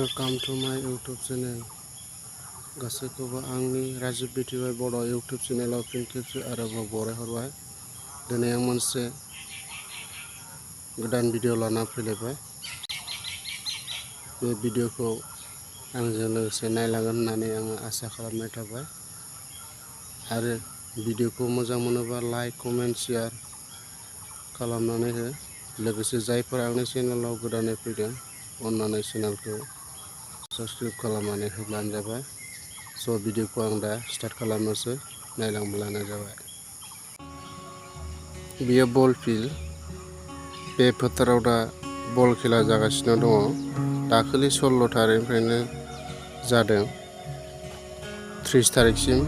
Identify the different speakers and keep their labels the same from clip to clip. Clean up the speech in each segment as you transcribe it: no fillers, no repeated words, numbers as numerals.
Speaker 1: Welcome to my YouTube channel. गासैखौबो आंनि राजीव बिटिवाइ बर' YouTube चेनेलाव फिन खेबसे आरोबाव बरायहरबाय। दिनै आं मोनसे गोदान भिडिअ लाना फैलायबाय। बे भिडिअखौ आंजों लोगोसे नायलांगोन होननानै आङो आसा खालामनाय थाबाय। आरो भिडिअखौ मोजां मोनोबा लाइक, कमेन्ट, शेयार खालामनानै हो। लोगोसे जायफोर आंनि चेनेलाव गोदानै फैदों अन्नानै चेनेलखौ साबस्क्राइब खालामनानै होब्लानो जाबाय। स' भिडिअखौ आं दा स्टार्ट खालामनोसै, नायलांब्लानो जाबाय। बेयो बल फिल्ड। बे फोथाराव दा बल खेला जागासिनो दङ। दाखालि 16 थारिखनिफ्रायनो जादों 30 थारिखसिम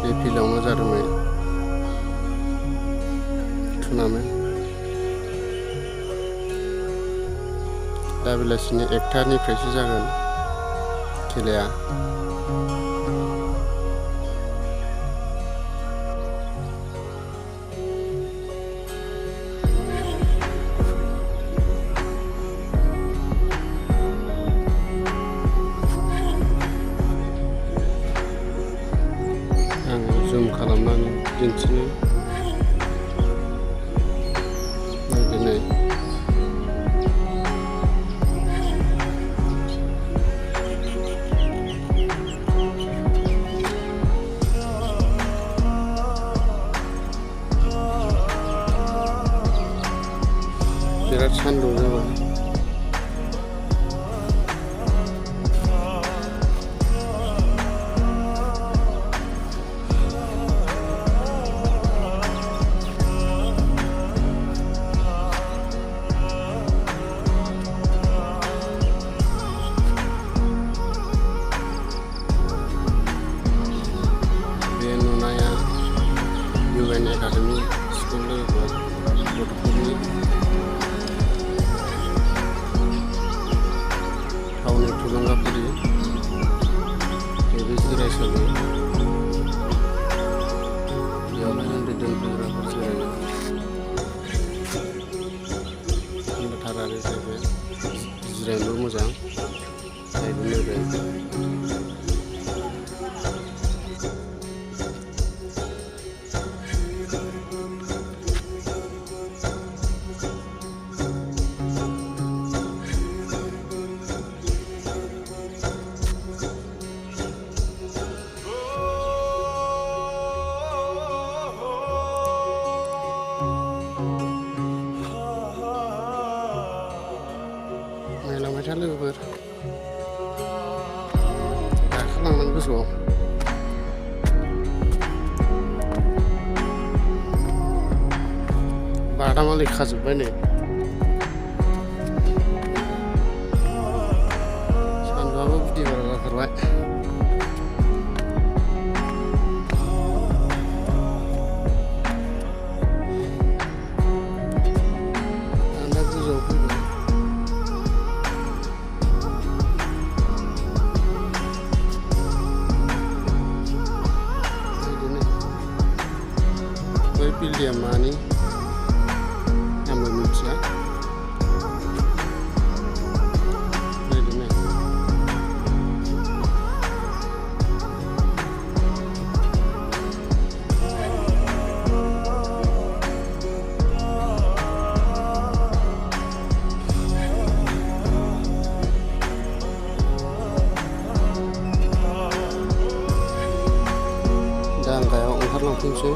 Speaker 1: बे फिल्डआवनो जादोंमोन टुर्नामेन्ट। दा बेलासिनि 1टानिफ्रायसो जागोन खेलाया। आं जुम खालामनानै दिन्थिनो दिनै बिराद सान्दुं जाबाय। बे नुनाया UN एकाडेमि स्कुल गथ'फोरनि थावनि थुलुंगाफुरि बे जिरायसालि। बेयावहाय उन्दै दोनफैग्राफोर जिरायो। थारारि जायगा जिरायनोबो मोजां नायनो मोजां। नायलांबाय था लोगोफोर, गाखोलांनांगौ गोजौआव। बादामालि खाजोब्बाय नै। सान्दुंआबो गुदि बारा जाथारबाय। आं दा गोजौआव फैबाय। बै बिल्डिंआ मानि आंबो मिथिया। बिदिनो दा आं गाहायाव ओंखारलांफिनसै।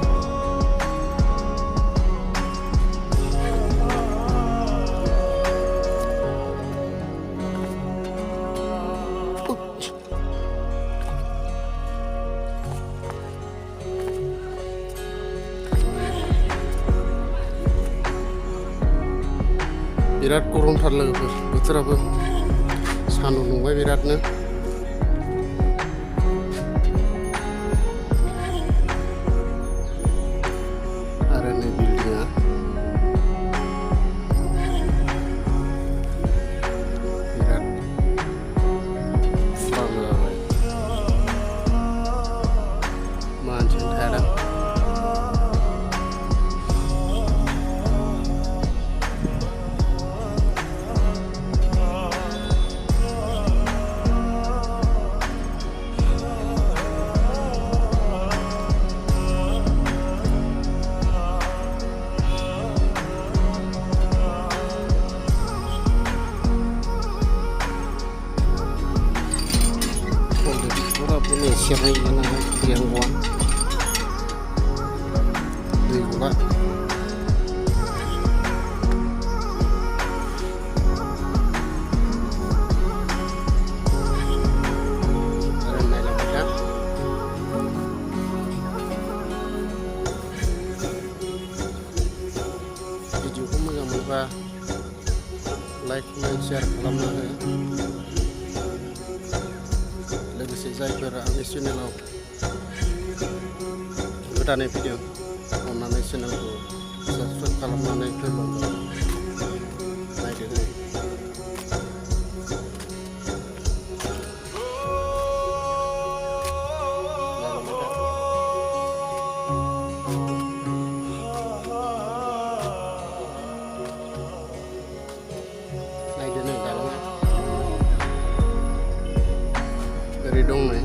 Speaker 1: बिराद गरमथार लोगोफोर, बोथोराबो सान्दुं दुंबाय बिरादनो। आरो नै बिल्डिंआ बिराद फुरान जाबाय। मानसियानो थाया। सेरनाय गैया नालाय दैयानो गवा दै गला आरो नायलांबाय दा भिडिअखौ मोजां मोनबा लाइक कमेन्ट शेयार खालामना हो लोगोसे जायफोरा आंनि चेनेलाव गोदानै फैदों अन्नानै चेनेलखौ साबस्क्राइब खालामनानै फैबानो नायदो नायदो नै दालाङा ओरै दं नै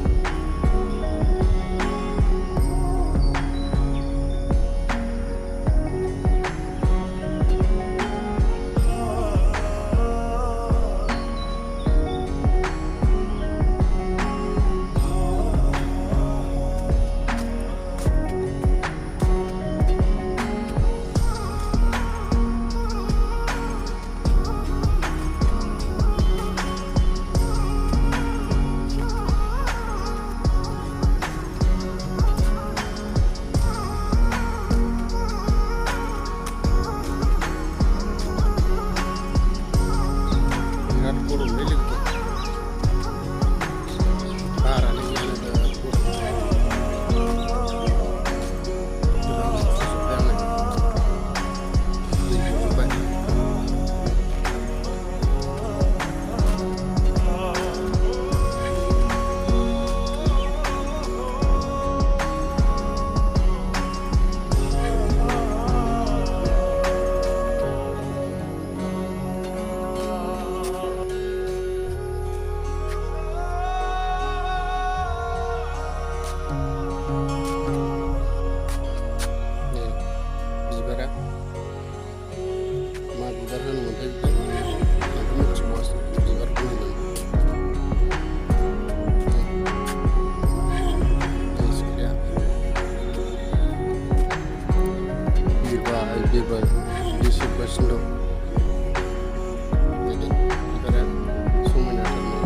Speaker 1: बिरबाय दिसिगासिनो दं बिबारा समायनाथारनो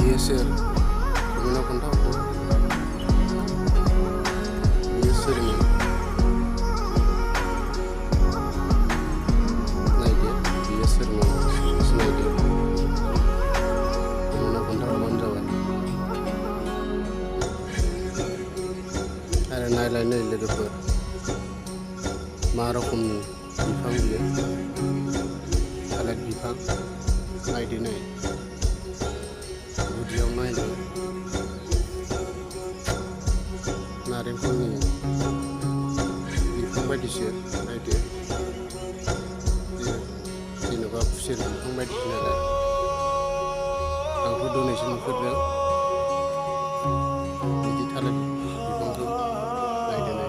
Speaker 1: Biasir, kemana pun tahu. Biasir ni, naik dia. Biasir ni, naik dia. Kemana pun tahu lanjut. Ada naik lain ni lepas. Marokum ni, bifang dia. Alat bifang, naik dia naik. Video main naरेंखलनि बिफां बायदिसो नायदो जेनेबा खुसेर बिफां बायदि नालाय आंथ' दिनैसो नुफेरदों बिदि थालिर बिफांखौ नायदो नै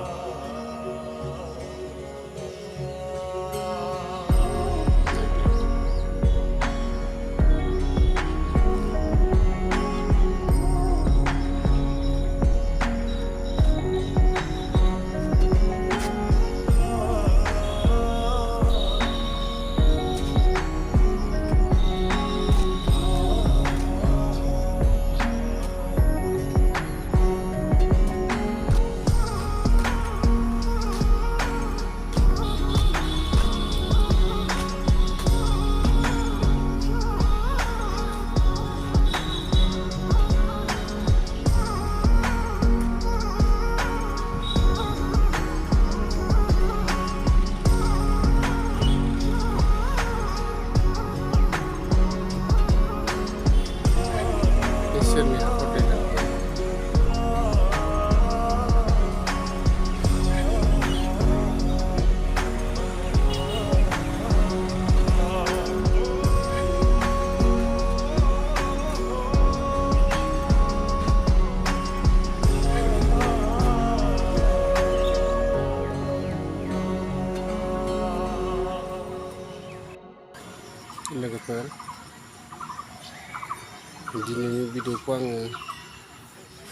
Speaker 1: भिडिअखौ आङो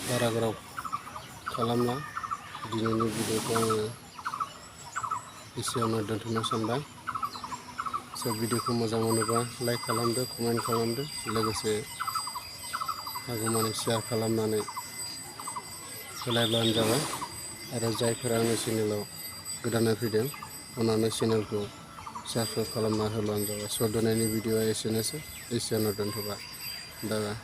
Speaker 1: बारा गोलाव खालामला। दिनैनि भिडिअखौ आङो एसेयावनो दोनथ'नो सानबाय। भिडिअखौ मोजां मोनोबा लाइक खालामदो, कमेन्ट खालामदो, लोगोसे हागौमानि शेयार खालामनानै होलायब्लानो जाबाय। आरो जायफोरा आंनि चेनेलाव गोदानै फैदों अननानै चेनेलखौ साबस्क्राइब खालामना होब्लानो जाबाय। दोनैनि भिडिअआ एसेनोसै, एसेयावनो दोनथ'बाय। बाय बाय।